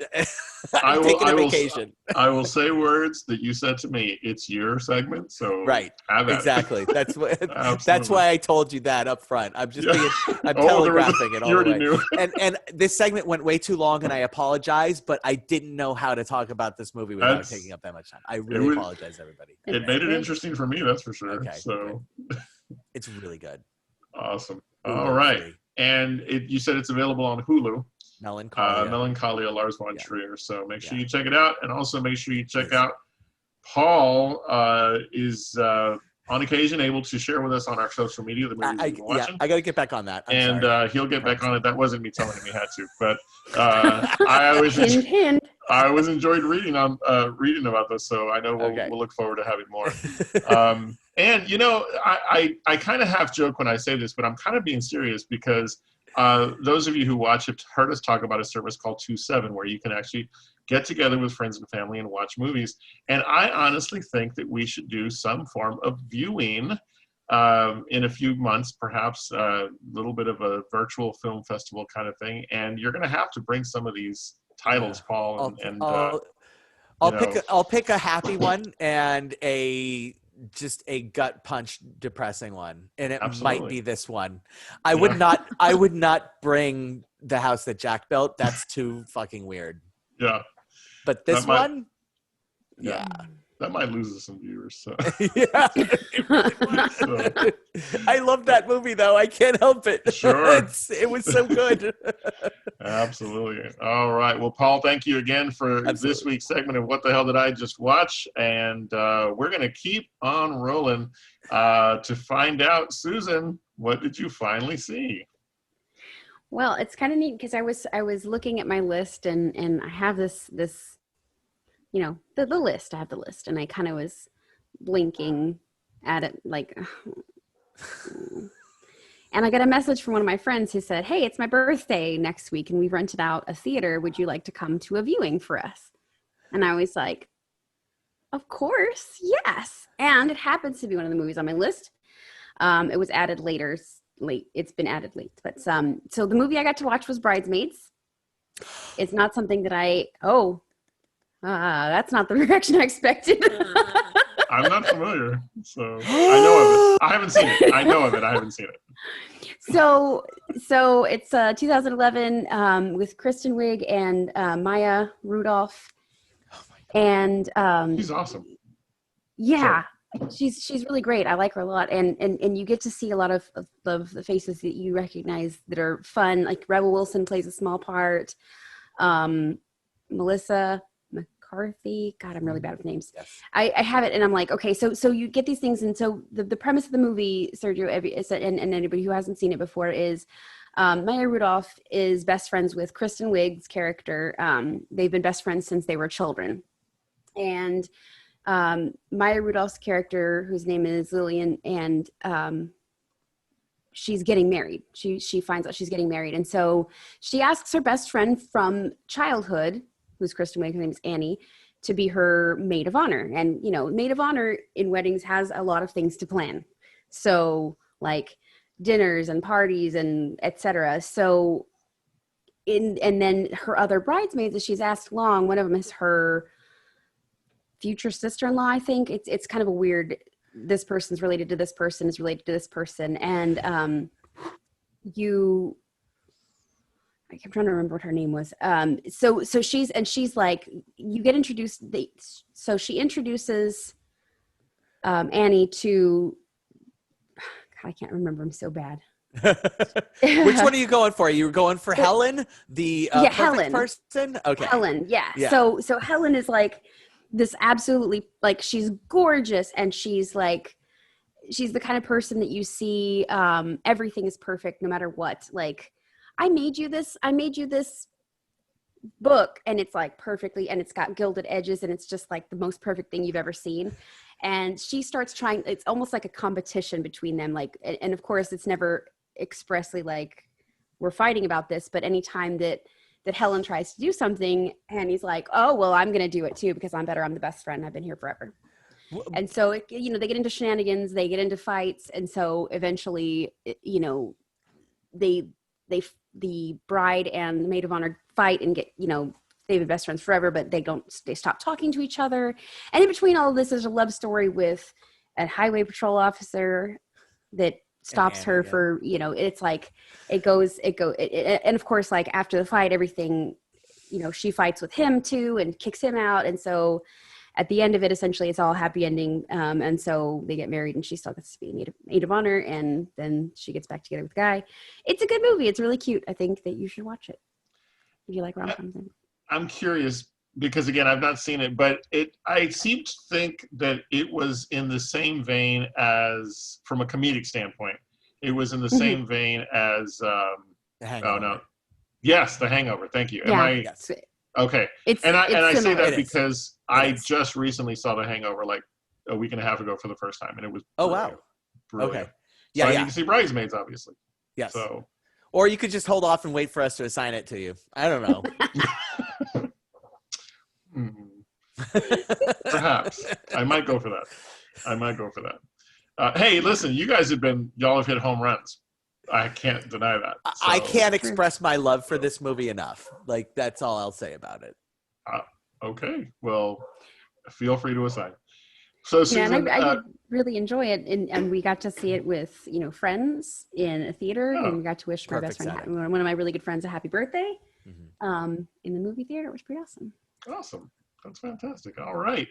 taking a vacation. I will say words that you said to me. It's your segment. So have at exactly. It. That's why I told you that up front. I'm just I'm telegraphing it all you the way. Knew. And this segment went way too long and I apologize, but I didn't know how to talk about this movie without taking up that much time. I really apologize, everybody. It made it interesting for me, that's for sure. Okay. So it's really good. Awesome. All right. And you said it's available on Hulu. Melancholia, Lars von Trier. So make sure you check it out, and also make sure you check out Paul is on occasion able to share with us on our social media the movies he's watching. I got to get back on that. He'll get back on it. That wasn't me telling him he had to, but I always enjoyed reading about this, so I know we'll look forward to having more. And I kind of half joke when I say this, but I'm kind of being serious because those of you who watch have heard us talk about a service called 2/7, where you can actually get together with friends and family and watch movies. And I honestly think that we should do some form of viewing in a few months, perhaps a little bit of a virtual film festival kind of thing. And you're going to have to bring some of these titles, Paul. I'll pick a happy one and just a gut punch depressing one, and it might be this one. I would not bring The House That Jack Built. That's too fucking weird. Yeah. But this one, that might lose us some viewers. So. Yeah. I love that movie though. I can't help it. Sure. It was so good. Absolutely. All right. Well, Paul, thank you again for this week's segment of What the Hell Did I Just Watch? And we're going to keep on rolling to find out, Susan, what did you finally see? Well, it's kind of neat because I was looking at my list and I have this the list. I have the list, and I kind of was blinking at it like. And I got a message from one of my friends who said, "Hey, it's my birthday next week, and we've rented out a theater. Would you like to come to a viewing for us?" And I was like, "Of course, yes." And it happens to be one of the movies on my list. It was added late. It's been added late. But so the movie I got to watch was Bridesmaids. It's not something that that's not the reaction I expected. I'm not familiar, so I know of it. I haven't seen it. I know of it. I haven't seen it. So it's 2011 with Kristen Wiig and Maya Rudolph. Oh my God. And She's awesome. yeah, she's really great. I like her a lot, and you get to see a lot of the faces that you recognize that are fun. Like Rebel Wilson plays a small part. Melissa McCarthy. God, I'm really bad with names. Yes. I have it, and I'm like, okay, so you get these things, and so the premise of the movie, Sergio, and anybody who hasn't seen it before, is Maya Rudolph is best friends with Kristen Wiig's character. They've been best friends since they were children, and Maya Rudolph's character, whose name is Lillian, and she's getting married. She finds out she's getting married, and so she asks her best friend from childhood, who's Kristen Wiig, her name is Annie, to be her maid of honor. And maid of honor in weddings has a lot of things to plan, so like dinners and parties and etc. So and then her other bridesmaids that she's asked along, one of them is her future sister-in-law. I think it's kind of a weird, this person's related to this person is related to this person, and I'm trying to remember what her name was. So she's like, you get introduced. So she introduces Annie to. God, I can't remember. I'm so bad. Which one are you going for? Are you going for Helen, the perfect Helen. person? Okay. Helen, yeah. So Helen is like this absolutely, like, she's gorgeous, and she's the kind of person that you see, everything is perfect no matter what. Like, I made you this book, and it's like perfectly, and it's got gilded edges, and it's just like the most perfect thing you've ever seen. And she starts trying, it's almost like a competition between them. Like, and of course it's never expressly like we're fighting about this, but anytime that Helen tries to do something, and he's like, oh, well, I'm going to do it too, because I'm better. I'm the best friend. I've been here forever. And so, they get into shenanigans, they get into fights. And so eventually, the bride and the maid of honor fight and get, they've been best friends forever, but they stop talking to each other. And in between all of this, there's a love story with a highway patrol officer that stops her for, it's like, and of course, like after the fight, everything, she fights with him too and kicks him out. And so at the end of it, essentially it's all happy ending. And so they get married, and she still gets to be maid of honor. And then she gets back together with the guy. It's a good movie. It's really cute. I think that you should watch it if you like rom-coms. I'm curious because, again, I've not seen it, but I seem to think that it was in the same vein as, from a comedic standpoint, it was in the same vein as The Hangover. Oh no, yes, The Hangover. Thank you. Yes. Okay. It's I say similar. that because I just recently saw The Hangover like a week and a half ago for the first time, and it was brilliant. Brilliant. Okay. Yeah, so I need to see Bridesmaids, obviously. Yes. So. Or you could just hold off and wait for us to assign it to you. I don't know. Perhaps. I might go for that. Hey, listen, you guys y'all have hit home runs. I can't deny that. So. I can't express my love for this movie enough. Like, that's all I'll say about it. Okay. Well, feel free to assign. So, Susan, and I did really enjoy it, and we got to see it with friends in a theater, and we got to wish my best friend, one of my really good friends, a happy birthday, in the movie theater. It was pretty awesome. Awesome, that's fantastic. All right,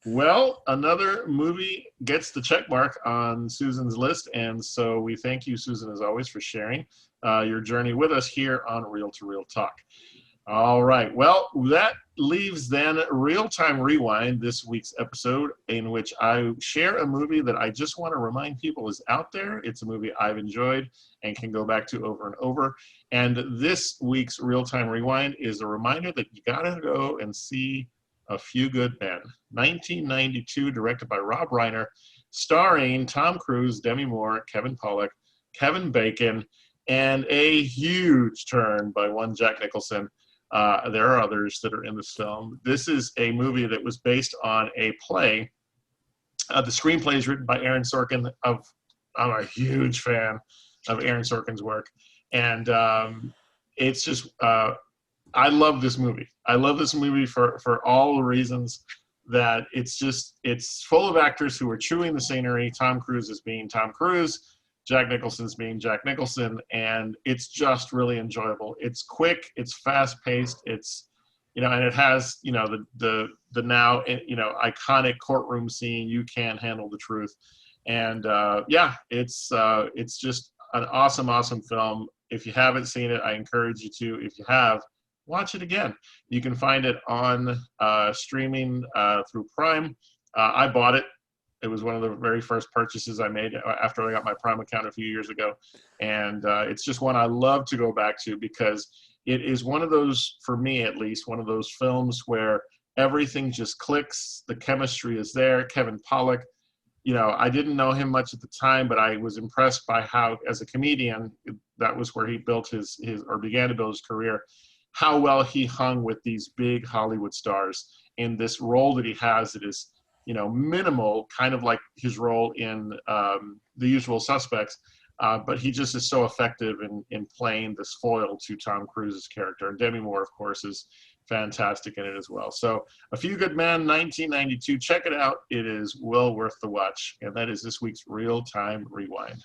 well, another movie gets the check mark on Susan's list, and so we thank you, Susan, as always, for sharing your journey with us here on Reel to Reel Talk. All right. Well, that leaves then Real Time Rewind, this week's episode, in which I share a movie that I just want to remind people is out there. It's a movie I've enjoyed and can go back to over and over. And this week's Real Time Rewind is a reminder that you got to go and see A Few Good Men. 1992, directed by Rob Reiner, starring Tom Cruise, Demi Moore, Kevin Pollak, Kevin Bacon, and a huge turn by one Jack Nicholson. There are others that are in this film. This is a movie that was based on a play. The screenplay is written by Aaron Sorkin of I'm a huge fan of Aaron Sorkin's work, and it's just I love this movie. I love this movie for all the reasons that it's full of actors who are chewing the scenery. Tom Cruise is being Tom Cruise, Jack Nicholson's being Jack Nicholson, and it's just really enjoyable. It's quick, it's fast paced, it's and it has the now iconic courtroom scene. You can't handle the truth, and it's just an awesome film. If you haven't seen it, I encourage you to. If you have, watch it again. You can find it on streaming through Prime. I bought it. It was one of the very first purchases I made after I got my Prime account a few years ago. And it's just one I love to go back to because it is one of those, for me at least, one of those films where everything just clicks. The chemistry is there. Kevin Pollak, I didn't know him much at the time, but I was impressed by how, as a comedian, that was where he built his began to build his career, how well he hung with these big Hollywood stars in this role that he has that is, minimal, kind of like his role in The Usual Suspects, but he just is so effective in playing this foil to Tom Cruise's character. And Demi Moore, of course, is fantastic in it as well. So A Few Good Men, 1992. Check it out. It is well worth the watch. And that is this week's Real Time Rewind.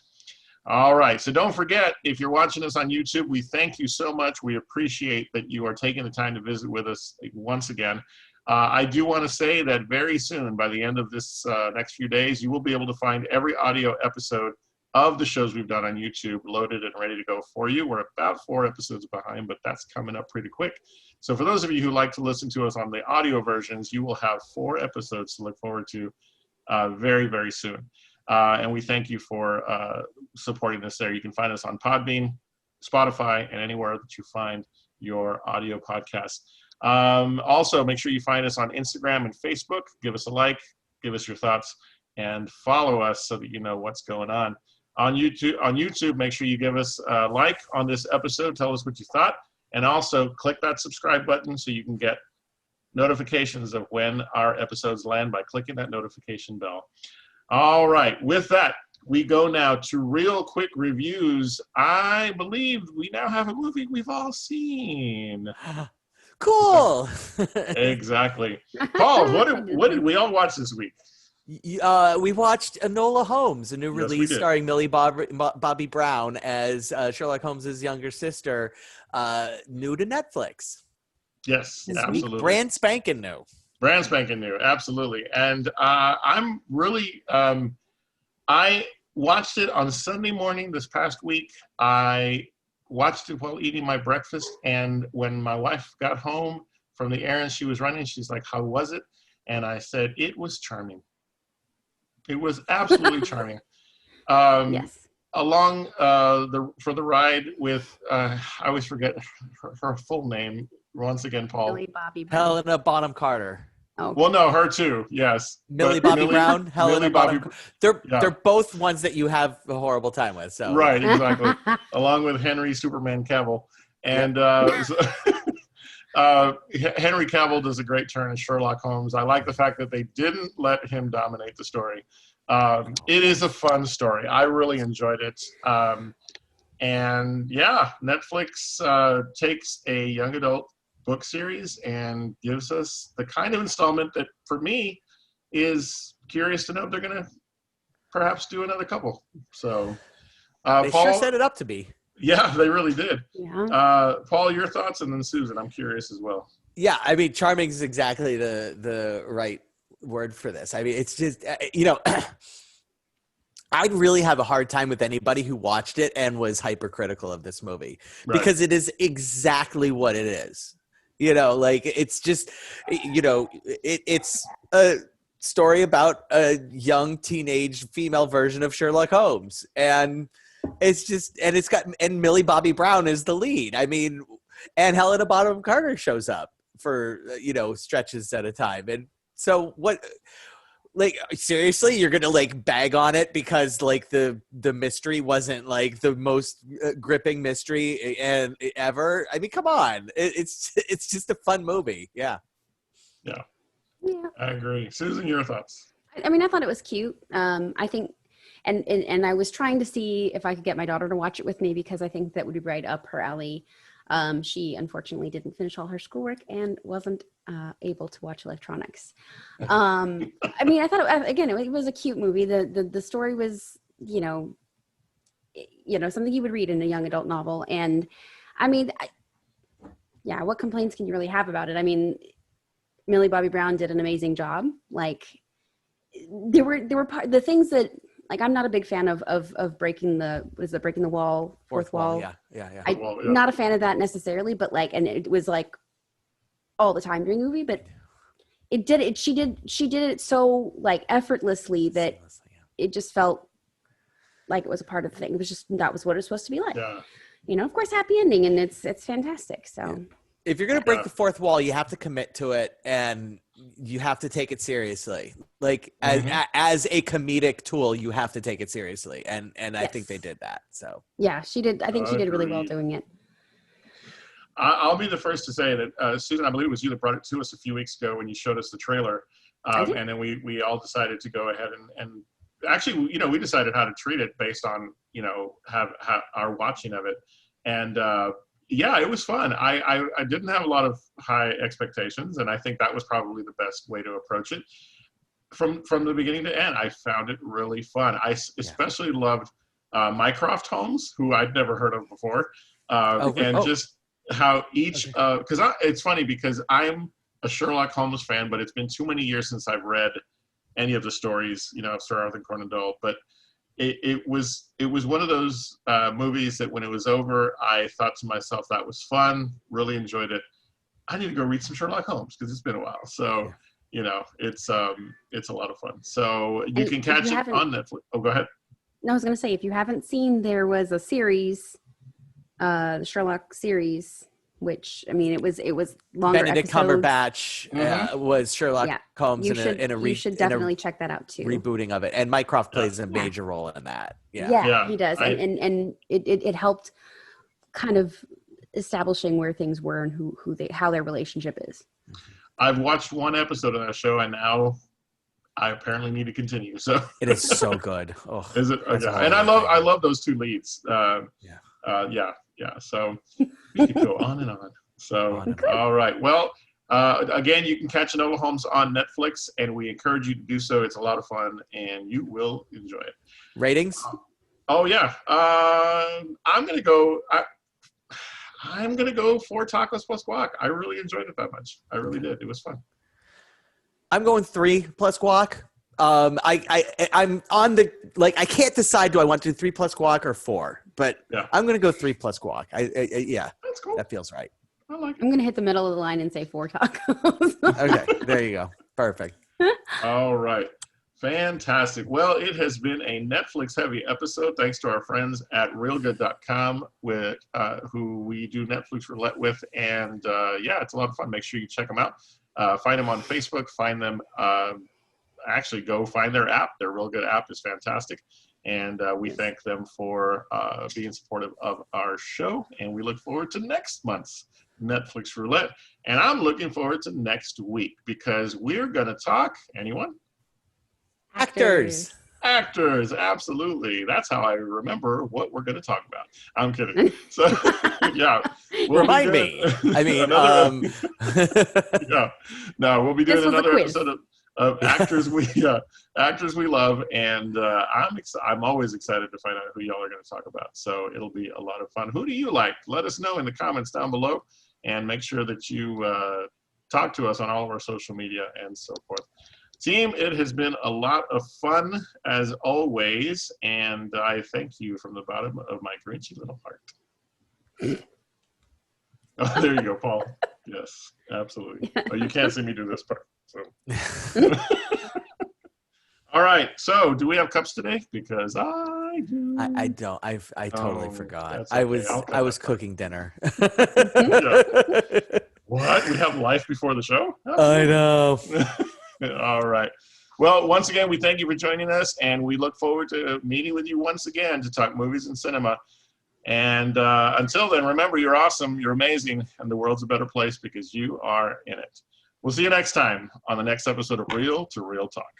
All right. So don't forget, if you're watching us on YouTube, we thank you so much. We appreciate that you are taking the time to visit with us once again. I do want to say that very soon, by the end of this next few days, you will be able to find every audio episode of the shows we've done on YouTube loaded and ready to go for you. We're about 4 episodes behind, but that's coming up pretty quick. So for those of you who like to listen to us on the audio versions, you will have 4 episodes to look forward to very, very soon. And we thank you for supporting us there. You can find us on Podbean, Spotify, and anywhere that you find your audio podcasts. Also, make sure you find us on Instagram and Facebook. Give us a like, give us your thoughts, and follow us so that you know what's going on. On YouTube, make sure you give us a like on this episode. Tell us what you thought. And also, click that subscribe button so you can get notifications of when our episodes land by clicking that notification bell. All right, with that, we go now to real quick reviews. I believe we now have a movie we've all seen. Cool. Exactly. Paul, what did we all watch this week? We watched Enola Holmes, a new release starring Millie Bobby Brown as Sherlock Holmes' younger sister, new to Netflix. Yes, absolutely. Brand spanking new. Brand spanking new, absolutely. And I'm really, I watched it on Sunday morning this past week. I watched it while eating my breakfast. And when my wife got home from the errands she was running, she's like, "How was it?" And I said, "It was charming. It was absolutely charming." Yes. Along for the ride with, I always forget her full name. Once again, Paul. Millie Bobby Brown. Helena Bonham Carter. Oh. Well, no, her too. Yes. Millie Bobby Brown, Helena Bonham. They're yeah. both ones that you have a horrible time with. So right, exactly. Along with Henry Superman Cavill, and Henry Cavill does a great turn as Sherlock Holmes. I like the fact that they didn't let him dominate the story. It is a fun story. I really enjoyed it. And yeah, Netflix takes a young adult book series and gives us the kind of installment that, for me, is curious to know if they're going to perhaps do another couple. So, they Paul, sure set it up to be. Yeah, they really did. Yeah. Paul, your thoughts, and then Susan, I'm curious as well. Yeah, I mean, charming is exactly the right word for this. I mean, it's just, I'd really have a hard time with anybody who watched it and was hypercritical of this movie, because it is exactly what it is. Like, it's just, it's a story about a young teenage female version of Sherlock Holmes. And it's just, and Millie Bobby Brown is the lead. I mean, and Helena Bonham Carter shows up for, stretches at a time. And so like, seriously, you're gonna like bag on it because like the mystery wasn't like the most gripping mystery and ever? I mean, come on, it's just a fun movie. Yeah. I agree. Susan, your thoughts? I mean, I thought it was cute. I think and I was trying to see if I could get my daughter to watch it with me because I think that would be right up her alley. She unfortunately didn't finish all her schoolwork and wasn't able to watch electronics. I mean, I thought it was a cute movie. The story was, something you would read in a young adult novel. And I mean, what complaints can you really have about it? I mean, Millie Bobby Brown did an amazing job. Like there were the things that, like, I'm not a big fan of breaking the wall, fourth wall. Yeah. I'm not a fan of that necessarily, but like, and it was like all the time during the movie, but she did it so like effortlessly that it just felt like it was a part of the thing. It was just, that was what it's supposed to be like. Yeah. Of course, happy ending, and it's fantastic. So if you're going to break the fourth wall, you have to commit to it, and you have to take it seriously. Like as a comedic tool, you have to take it seriously. And I think they did that. So yeah, she did. I think she did really well doing it. I'll be the first to say that, Susan, I believe it was you that brought it to us a few weeks ago when you showed us the trailer. And then we all decided to go ahead and actually, we decided how to treat it based on, have our watching of it. And, it was fun. I didn't have a lot of high expectations, and I think that was probably the best way to approach it. From the beginning to end, I found it really fun. I especially loved Mycroft Holmes, who I'd never heard of before, just how each because it's funny because I'm a Sherlock Holmes fan, but it's been too many years since I've read any of the stories, of Sir Arthur Conan Doyle. But it was one of those movies that when it was over, I thought to myself, that was fun, really enjoyed it. I need to go read some Sherlock Holmes because it's been a while. So, it's a lot of fun. So you can catch it on Netflix. Oh, go ahead. No, I was going to say, if you haven't seen, there was a series, the Sherlock series, which, I mean, it was longer Benedict episodes. Cumberbatch was Sherlock Holmes you should definitely check that out too. Rebooting of it, and Mycroft plays a major role in that. Yeah, he does, and it helped kind of establishing where things were and how their relationship is. I've watched one episode of that show, and now I apparently need to continue. So it is so good. Oh, is it? And I love those two leads. So we could go on and on. So, all right. Well, again, you can catch Enola Holmes on Netflix, and we encourage you to do so. It's a lot of fun, and you will enjoy it. Ratings? I'm gonna go. I'm gonna go 4 tacos plus guac. I really enjoyed it that much. I really did. It was fun. I'm going 3 plus guac. I'm on the, like, I can't decide, do I want to do 3 plus guac or 4? But I'm going to go 3 plus guac. That's cool. That feels right. I like it. I'm going to hit the middle of the line and say 4 tacos. Okay, there you go. Perfect. All right. Fantastic. Well, it has been a Netflix-heavy episode, thanks to our friends at realgood.com, with who we do Netflix Roulette with. And, it's a lot of fun. Make sure you check them out. Find them on Facebook. Find them actually go find their app. Their Real Good app is fantastic. And we thank them for being supportive of our show. And we look forward to next month's Netflix Roulette. And I'm looking forward to next week because we're going to talk, anyone? Actors, absolutely. That's how I remember what we're going to talk about. I'm kidding. So, remind me. I mean, we'll be doing another episode of actors we love, and I'm always excited to find out who y'all are going to talk about. So it'll be a lot of fun. Who do you like? Let us know in the comments down below, and make sure that you talk to us on all of our social media and so forth. Team, it has been a lot of fun as always, and I thank you from the bottom of my grinchy little heart. Oh, there you go, Paul. Yes, absolutely. Oh, you can't see me do this part. So. All right. So, do we have cups today? Because I do. I don't. I totally forgot. Okay. I was cooking dinner. What? We have life before the show? I know. All right. Well, once again, we thank you for joining us, and we look forward to meeting with you once again to talk movies and cinema. And until then, remember, you're awesome, you're amazing, and the world's a better place because you are in it. We'll see you next time on the next episode of Real to Real Talk.